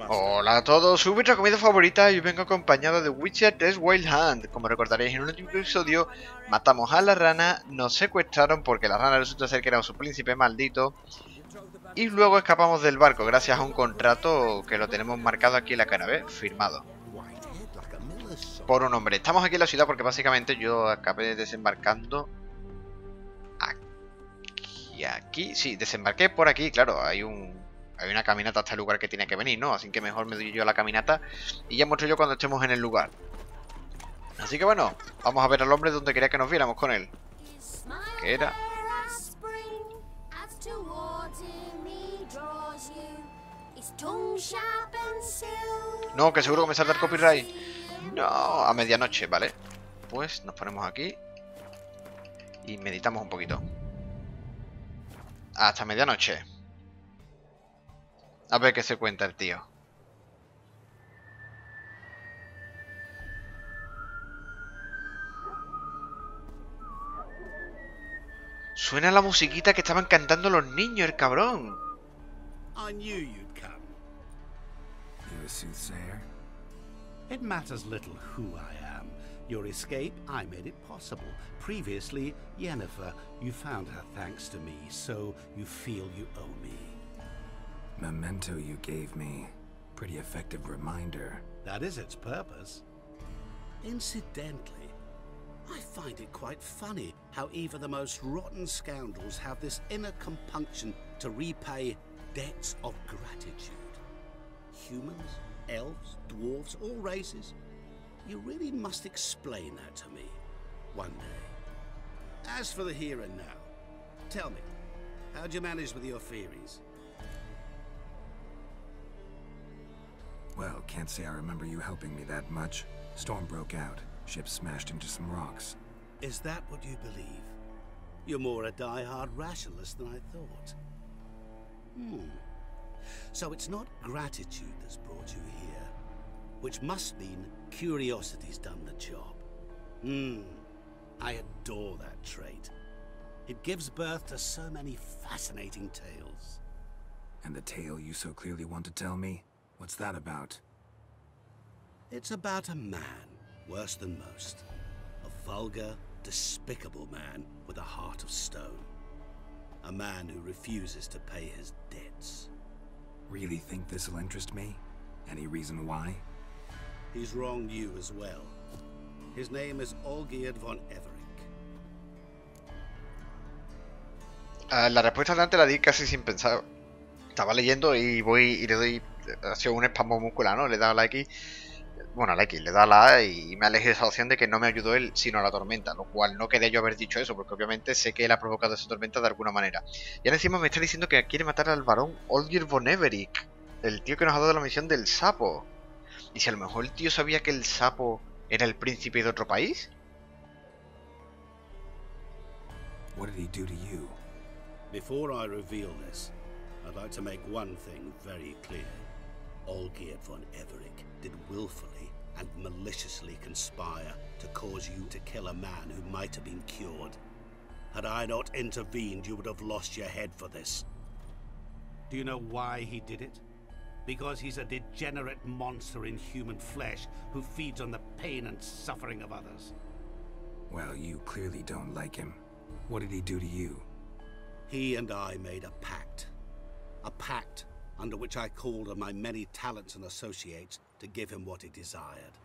Hola a todos, soy vuestra comida favorita y vengo acompañado de Witcher 3 Wild Hunt. Como recordaréis, en un último episodio matamos a la rana, nos secuestraron porque la rana resulta ser que era su príncipe maldito y luego escapamos del barco gracias a un contrato que lo tenemos marcado aquí en la cara, ¿ves? Firmado por un hombre. Estamos aquí en la ciudad porque básicamente yo acabé desembarcando aquí, sí, desembarqué por aquí, claro, hay una caminata hasta el lugar que tiene que venir, ¿no? Así que mejor me doy yo a la caminata y ya muestro yo cuando estemos en el lugar. Así que bueno, vamos a ver al hombre donde quería que nos viéramos con él. ¿Qué era? No, que seguro que me salta el copyright. No, a medianoche, ¿vale? Pues nos ponemos aquí y meditamos un poquito. Hasta medianoche. A ver qué se cuenta el tío. Suena la musiquita que estaban cantando los niños, el cabrón. I knew you'd come. You a soothsayer? It matters little who I am. Your escape, I made it possible. Previously, Yennefer, you found her thanks to me, so you feel you owe me. Memento you gave me. Pretty effective reminder. That is its purpose. Incidentally, I find it quite funny how even the most rotten scoundrels have this inner compunction to repay debts of gratitude. Humans, elves, dwarves, all races. You really must explain that to me one day. As for the here and now, tell me, how'd you manage with your theories? Well, can't say I remember you helping me that much. Storm broke out. Ship smashed into some rocks. Is that what you believe? You're more a die-hard rationalist than I thought. So it's not gratitude that's brought you here, which must mean curiosity's done the job. I adore that trait. It gives birth to so many fascinating tales. And the tale you so clearly want to tell me? What's that about? It's about a man, worse than most. A vulgar, despicable man with a heart of stone. A man who refuses to pay his debts. Really think this'll interest me? Any reason why? He's wronged you as well. His name is Olgierd von Everec. La respuesta de antes la di casi sin pensar. Estaba leyendo y le doy... Ha sido un espasmo muscular, ¿no? Le he dado a la X. Bueno, a la X, le he dado a la A y me ha elegido esa opción de que no me ayudó él, sino la tormenta. Lo cual no quería yo haber dicho eso, porque obviamente sé que él ha provocado esa tormenta de alguna manera. Y ahora encima me está diciendo que quiere matar al varón Olgierd von Everec, el tío que nos ha dado la misión del sapo. ¿Y si a lo mejor el tío sabía que el sapo era el príncipe de otro país? What did he do to you? Before I reveal this, I'd like to make one thing very clear. Olgierd von Everec did willfully and maliciously conspire to cause you to kill a man who might have been cured. Had I not intervened, you would have lost your head for this. Do you know why he did it? Because he's a degenerate monster in human flesh who feeds on the pain and suffering of others. Well, you clearly don't like him. What did he do to you? He and I made a pact. A pact under which I called on my many talents and associates to give him what he desired.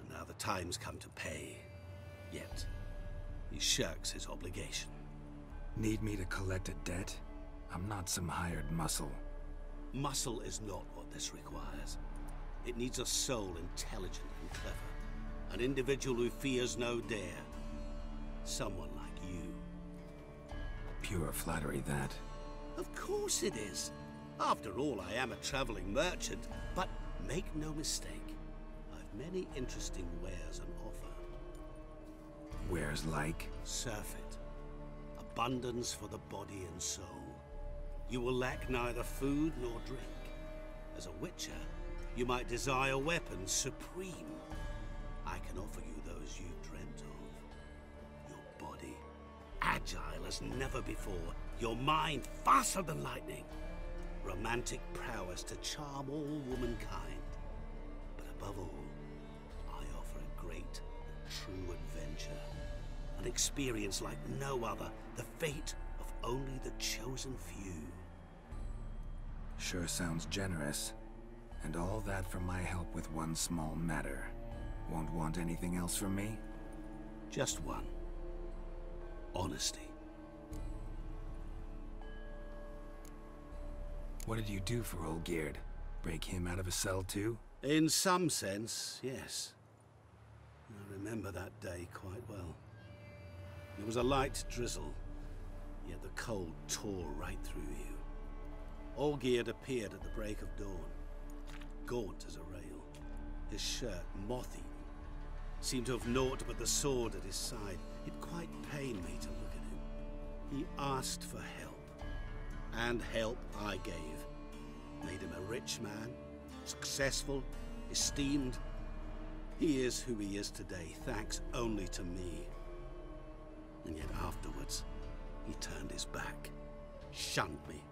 And now the time's come to pay. Yet, he shirks his obligation. Need me to collect a debt? I'm not some hired muscle. Muscle is not what this requires. It needs a soul intelligent and clever. An individual who fears no dare. Someone like you. Pure flattery, that. Of course it is. After all, I am a traveling merchant, but make no mistake, I've many interesting wares on offer. Wares like? Surfeit. Abundance for the body and soul. You will lack neither food nor drink. As a witcher, you might desire weapons supreme. I can offer you those you dreamt of. Your body, agile as never before. Your mind faster than lightning. romantic prowess to charm all womankind. But above all, I offer a great and true adventure. An experience like no other, the fate of only the chosen few. Sure sounds generous. And all that for my help with one small matter. Won't want anything else from me? Just one. Honesty. What did you do for old Geard? Break him out of a cell too? In some sense, yes. I remember that day quite well. It was a light drizzle, yet the cold tore right through you. Olgierd appeared at the break of dawn, gaunt as a rail, his shirt moth-eaten, seemed to have naught but the sword at his side. It quite pained me to look at him. He asked for help, and help I gave. Made him a rich man, successful, esteemed. He is who he is today, thanks only to me. And yet afterwards, he turned his back, shunned me,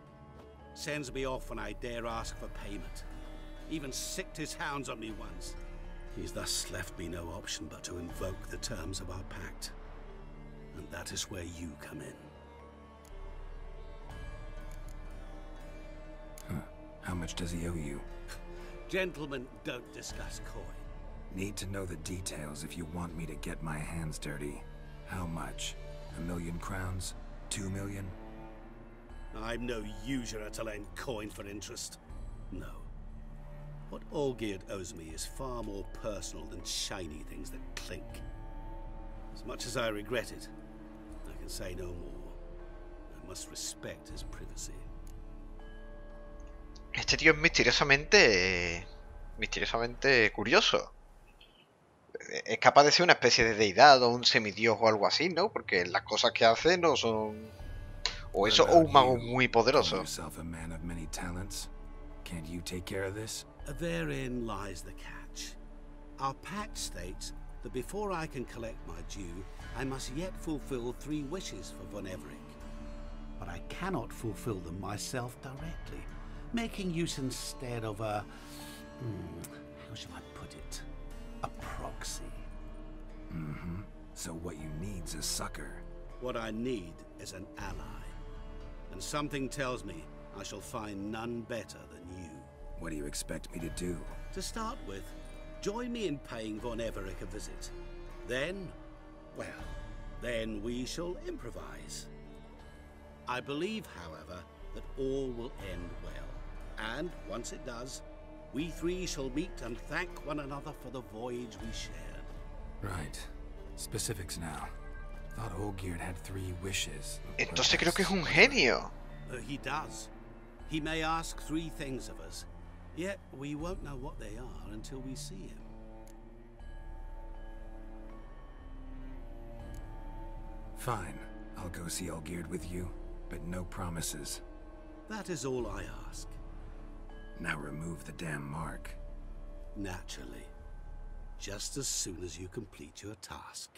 sends me off when I dare ask for payment, even sicked his hounds on me once. He's thus left me no option but to invoke the terms of our pact. And that is where you come in. How much does he owe you? Gentlemen don't discuss coin. Need to know the details if you want me to get my hands dirty. How much? 1,000,000 crowns? 2 million? I'm no usurer to lend coin for interest. No. What Olgierd owes me is far more personal than shiny things that clink. As much as I regret it, I can say no more. I must respect his privacy. Este tío es misteriosamente curioso. Es capaz de ser una especie de deidad o un semidios o algo así, ¿no? Porque las cosas que hace no son... O eso, o un mago muy poderoso. Can't you take care of this? Therein lies the catch. Our pact states that before I can collect my due, I must yet fulfill 3 wishes for Von Everett. But I cannot fulfill them myself directly, making use instead of a... how shall I put it? A proxy. So what you need's a sucker. What I need is an ally. And something tells me I shall find none better than you. What do you expect me to do? To start with, join me in paying Von Everett a visit. Then, well, then we shall improvise. I believe, however, that all will end well. And once it does, we 3 shall meet and thank one another for the voyage we shared. Right. Specifics now. Thought Olgierd had 3 wishes. Entonces creo que es un genio. He does. He may ask 3 things of us, yet we won't know what they are until we see him. Fine. I'll go see Olgierd with you, but no promises. That is all I ask. Now remove the damn mark. Naturally. Just as soon as you complete your task.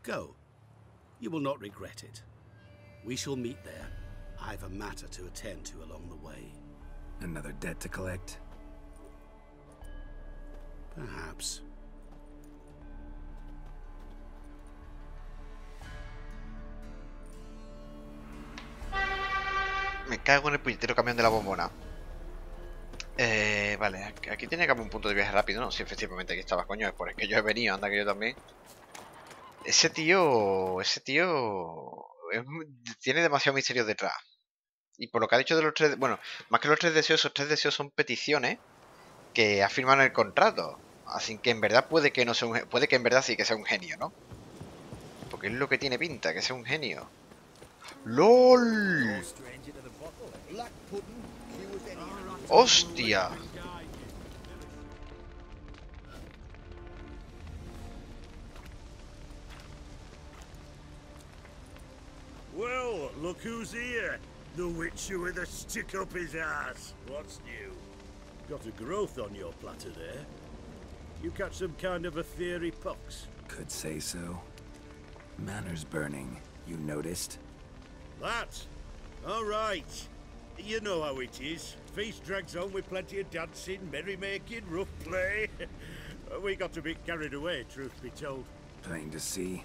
Go. You will not regret it. We shall meet there. I've a matter to attend to along the way. Another debt to collect? Perhaps. Me cago en el puñetero camión de la bombona. Vale, aquí tenía que haber un punto de viaje rápido, ¿no? Sí, efectivamente, aquí estaba, coño, es por el que yo he venido, anda que yo también. Ese tío tiene demasiado misterio detrás. Y por lo que ha dicho de los 3... Bueno, más que los 3 deseos, esos 3 deseos son peticiones que afirman el contrato. Así que en verdad puede que no sea un... Puede que en verdad sí que sea un genio, ¿no? Porque es lo que tiene pinta, que sea un genio. ¡LOL! ¡Hostia! Well, look who's here. The witcher with a stick up his ass. What's new? Got a growth on your platter there. You catch some kind of a theory pox? Could say so. Manor's burning. You noticed? That? All right. You know how it is. Feast drags on with plenty of dancing, merrymaking, rough play. We got a bit carried away, truth be told. Plain to see.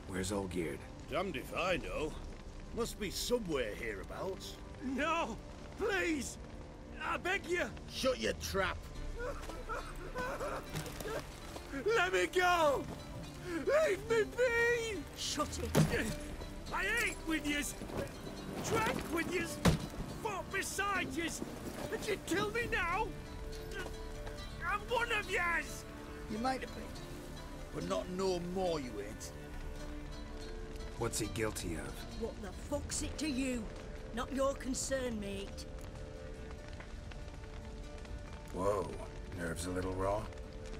Where's Olgierd? Damned if I know. Must be somewhere hereabouts. No! Please! I beg you! Shut your trap! Let me go! Leave me be! Shut it! I ate with yous! Drank with yous! Fought beside yous! And you kill me now? I'm one of yous! You might have been, but not no more you ain't. What's he guilty of? What the fuck's it to you? Not your concern, mate. Whoa, nerves a little raw?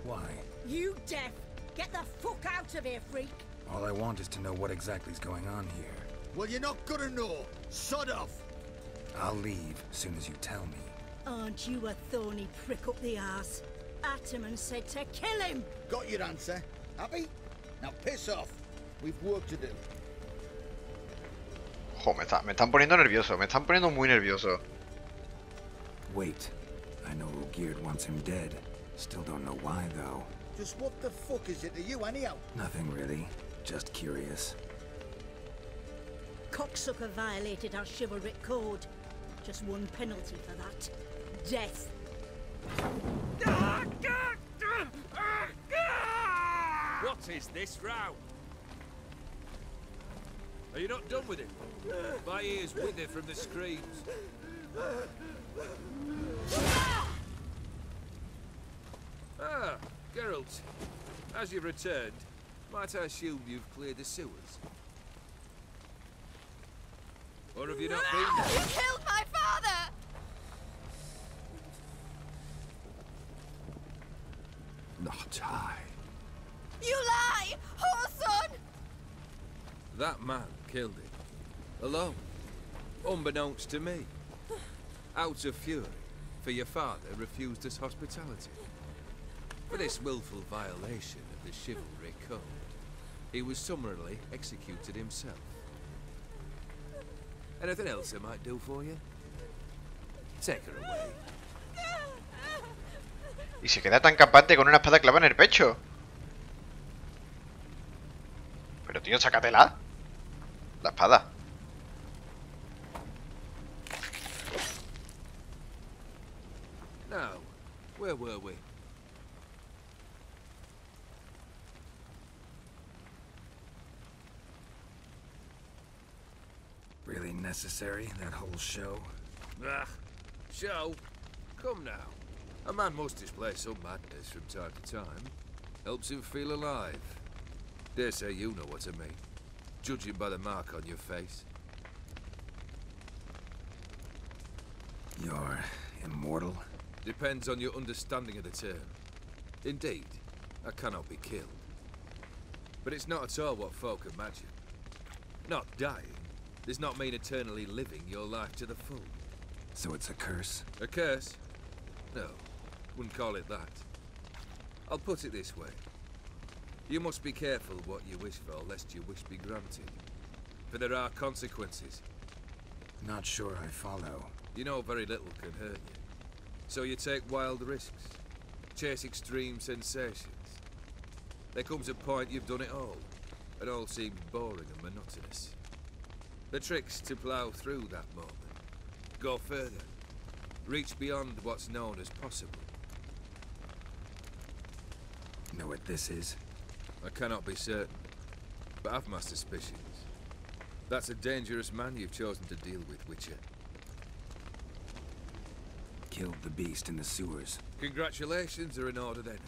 Why? You deaf! Get the fuck out of here, freak! All I want is to know what exactly's going on here. Well, you're not gonna know. Sod off. I'll leave as soon as you tell me. Aren't you a thorny prick up the arse? Ataman said to kill him! Got your answer. Happy? Now piss off. We've work to do. Jo, me están poniendo nervioso, me están poniendo muy nervioso. Wait. I know Olgierd wants him dead. Still don't know why, though. Just what the fuck is it to you, anyhow? Nothing really. Just curious. Cocksucker violated our chivalric code. Just one penalty for that. Death. What is this row? Are you not done with it? My ears wither from the screams. Ah, Geralt. As you've returned, might I assume you've cleared the sewers? Or have you not been there? You killed my father! Not I. You lie! Whoreson! That man killed him. Alone. Unbeknownst to me. Out of fury, for your father refused us hospitality. For this willful violation of the chivalry code, he was summarily executed himself. Anything else I might do for you? Take her away. Y se queda tan capaz con una espada clavada en el pecho. Pero tío, sácatela. La espada. Now, where were we? Really necessary, that whole show? Ah, show. Come now. A man must display some madness from time to time. Helps him feel alive. Dare say you know what I mean. Judging by the mark on your face. You're immortal? Depends on your understanding of the term. Indeed, I cannot be killed. But it's not at all what folk imagine. Not dying does not mean eternally living your life to the full. So it's a curse? A curse? No, wouldn't call it that. I'll put it this way. You must be careful what you wish for, lest your wish be granted. For there are consequences. Not sure I follow. You know very little can hurt you. So you take wild risks. Chase extreme sensations. There comes a point you've done it all. It all seems boring and monotonous. The trick's to plough through that moment. Go further. Reach beyond what's known as possible. Know what this is? I cannot be certain, but I've my suspicions. That's a dangerous man you've chosen to deal with, Witcher. Killed the beast in the sewers. Congratulations are in order then.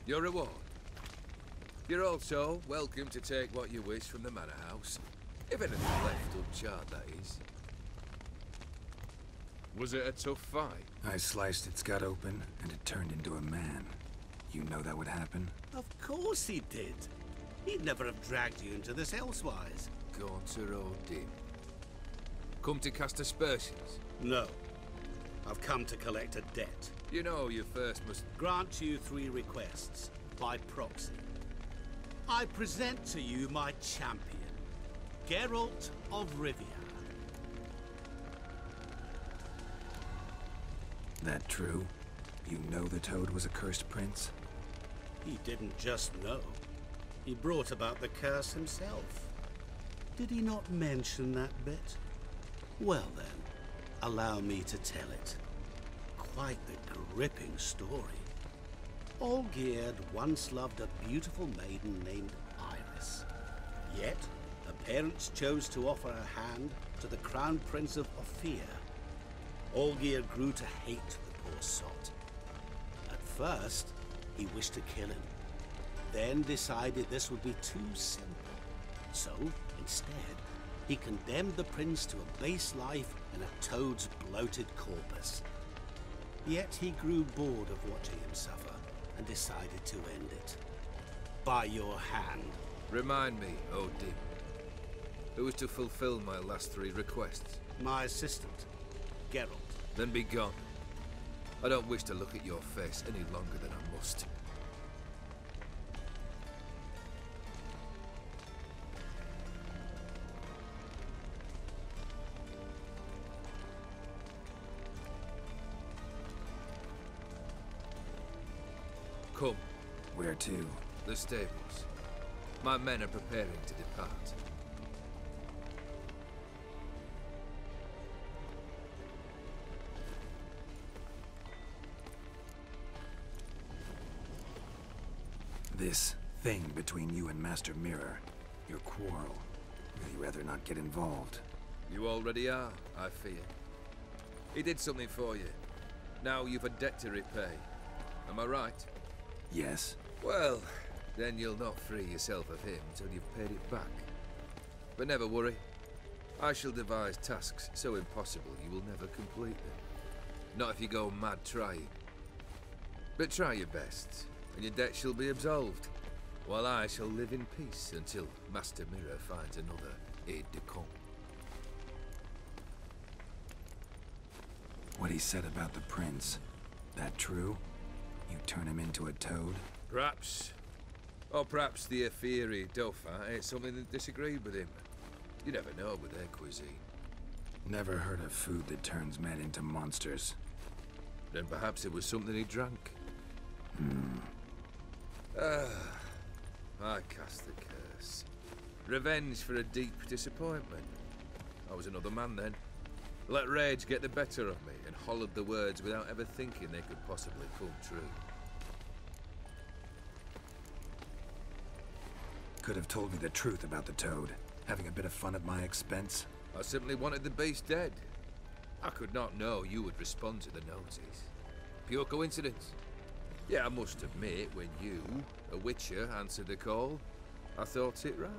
Your reward. You're also welcome to take what you wish from the manor house. If anything left uncharred, that is. Was it a tough fight? I sliced its gut open, and it turned into a man. You know that would happen? Of course he did. He'd never have dragged you into this elsewise. Gaunter Odin. Come to cast aspersions? No. I've come to collect a debt. You know you first must Grant you 3 requests, by proxy. I present to you my champion, Geralt of Rivia. That true? You know the Toad was a cursed prince? He didn't just know. He brought about the curse himself. Did he not mention that bit? Well then, allow me to tell it. Quite the gripping story. Olgierd once loved a beautiful maiden named Iris. Yet, her parents chose to offer her hand to the Crown Prince of Ophir. Olgierd grew to hate the poor sot. At first, he wished to kill him, then decided this would be too simple. So, instead, he condemned the prince to a base life in a toad's bloated corpus. Yet he grew bored of watching him suffer and decided to end it. By your hand. Remind me, Odin, who was to fulfill my last 3 requests? My assistant, Geralt. Then be gone. I don't wish to look at your face any longer than I must. Come. Where to? The stables. My men are preparing to depart. This thing between you and Master Mirror, your quarrel. Really rather not get involved. You already are, I fear. He did something for you. Now you've a debt to repay. Am I right? Yes. Well, then you'll not free yourself of him till you've paid it back. But never worry. I shall devise tasks so impossible you will never complete them. Not if you go mad trying. But try your best, and your debt shall be absolved, while I shall live in peace until Master Mirror finds another aide-de-camp. What he said about the prince, that true? You turn him into a toad? Perhaps. Or perhaps the Ephiri Dauphin ate something that disagreed with him. You never know with their cuisine. Never heard of food that turns men into monsters. Then perhaps it was something he drank. I cast the curse. Revenge for a deep disappointment. I was another man then. Let rage get the better of me and hollered the words without ever thinking they could possibly come true. Could have told me the truth about the toad, having a bit of fun at my expense. I simply wanted the beast dead. I could not know you would respond to the notice. Pure coincidence. Yeah, I must admit, when you, a witcher, answered the call, I thought it right.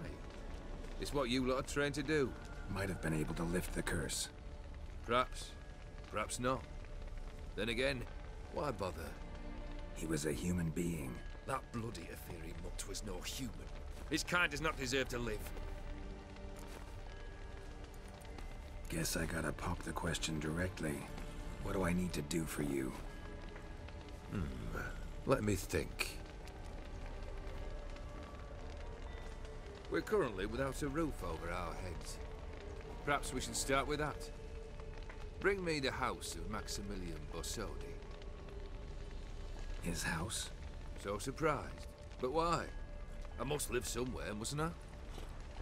It's what you lot are trained to do. Might have been able to lift the curse. Perhaps. Perhaps not. Then again, why bother? He was a human being. That bloody Ephiri mutt was no human. His kind does not deserve to live. Guess I gotta pop the question directly. What do I need to do for you? Let me think. We're currently without a roof over our heads. Perhaps we should start with that. Bring me the house of Maximilian Bossodi. His house? So surprised. But why? I must live somewhere, mustn't I?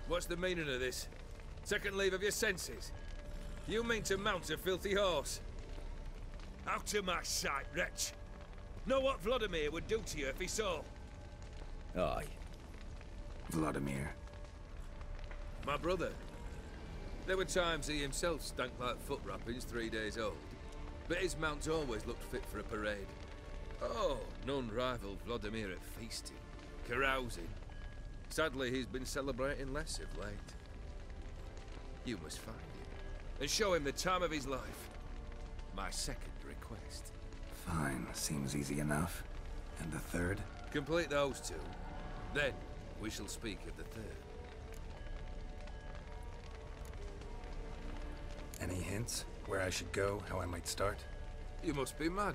What's the meaning of this? Second leave of your senses? You mean to mount a filthy horse? Out of my sight, wretch! Know what Vladimir would do to you if he saw? Aye. Vladimir. My brother. There were times he himself stank like foot wrappings 3 days old. But his mount always looked fit for a parade. Oh, none rivaled Vladimir at feasting, carousing. Sadly, he's been celebrating less of late. You must find him, and show him the time of his life. My second request. Fine, seems easy enough. And the third? Complete those 2. Then, we shall speak of the third. Any hints? Where I should go? How I might start? You must be mad.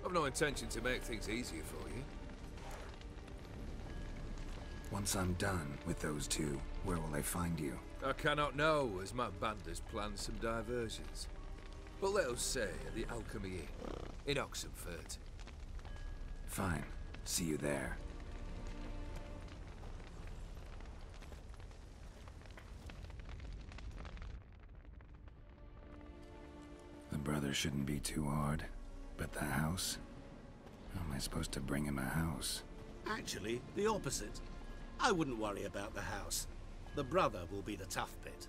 I've no intention to make things easier for you. Once I'm done with those 2, where will I find you? I cannot know, as my band has planned some diversions. But let us say at the Alchemy Inn in Oxenford. Fine. See you there. The brother shouldn't be too hard. But the house? How am I supposed to bring him a house? Actually, the opposite. I wouldn't worry about the house. The brother will be the tough bit.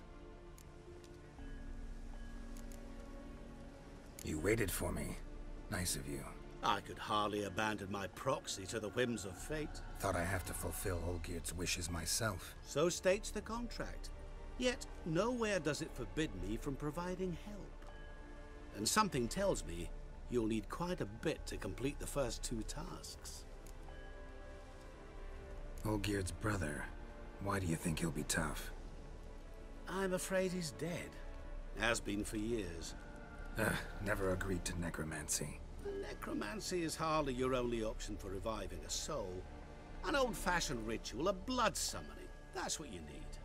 You waited for me. Nice of you. I could hardly abandon my proxy to the whims of fate. Thought I have to fulfill Olgierd's wishes myself. So states the contract. Yet, nowhere does it forbid me from providing help. And something tells me you'll need quite a bit to complete the first 2 tasks. Olgierd's brother. Why do you think he'll be tough? I'm afraid he's dead. Has been for years. Never agreed to necromancy. Necromancy is hardly your only option for reviving a soul. An old-fashioned ritual, a blood summoning. That's what you need.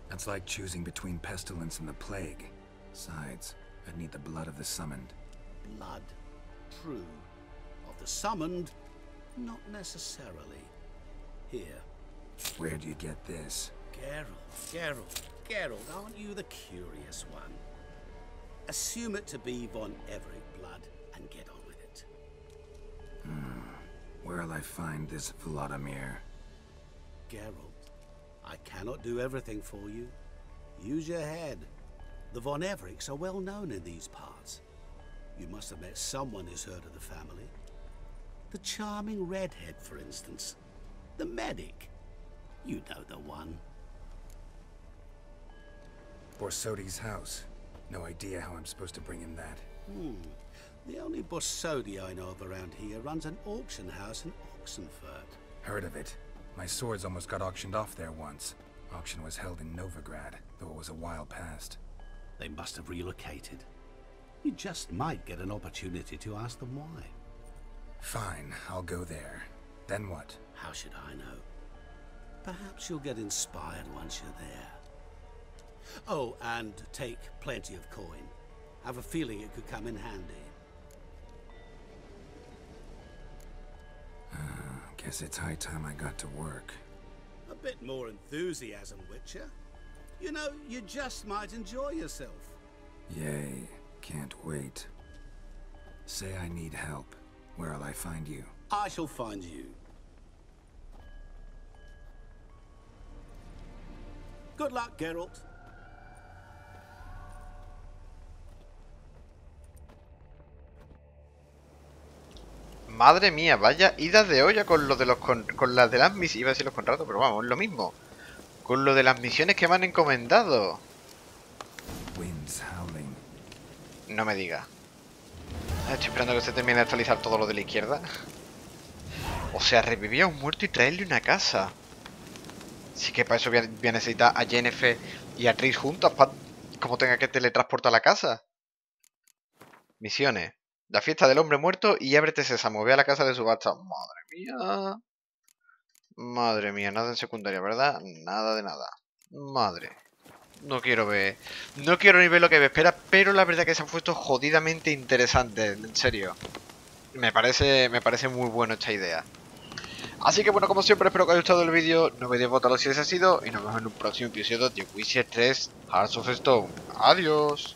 That's like choosing between pestilence and the plague. Besides, I'd need the blood of the summoned. Blood. True. Of the summoned, not necessarily. Here. Where do you get this? Geralt, aren't you the curious one? Assume it to be von Everett blood and get on with it. Where'll I find this Vladimir? Geralt, I cannot do everything for you. Use your head. The von Evericks are well known in these parts. You must have met someone who's heard of the family. The charming redhead, for instance. The medic. You know the one. Borsodi's house. No idea how I'm supposed to bring him that. The only Borsodi I know of around here runs an auction house in Oxenford. Heard of it. My swords almost got auctioned off there once. Auction was held in Novigrad, though it was a while past. They must have relocated. You just might get an opportunity to ask them why. Fine, I'll go there. Then what? How should I know? Perhaps you'll get inspired once you're there. Oh, and take plenty of coin. Have a feeling it could come in handy. Guess it's high time I got to work. A bit more enthusiasm, Witcher. You know, you just might enjoy yourself. Yay, can't wait. Say I need help. Where'll I find you? I shall find you. Good luck, Geralt. Madre mía, vaya idas de olla con lo de los con las de las misiones, iba a decir los contratos, pero vamos, es lo mismo. Con lo de las misiones que me han encomendado. No me diga. Estoy esperando que se termine de actualizar todo lo de la izquierda. O sea, revivir a un muerto y traerle una casa. Sí que para eso voy a necesitar a Yennefer y a Triss juntas para como tenga que teletransportar a la casa. Misiones. La fiesta del hombre muerto y ábrete sésamo. Ve a la casa de subasta. Madre mía. Madre mía, nada en secundaria, ¿verdad? Nada de nada. Madre. No quiero ver. No quiero ni ver lo que me espera, pero la verdad que se han puesto jodidamente interesantes. En serio. Me parece muy bueno esta idea. Así que bueno, como siempre, espero que os haya gustado el vídeo. No olvidéis votarlo si ese ha sido. Y nos vemos en un próximo episodio de Witcher 3 Hearts of Stone. Adiós.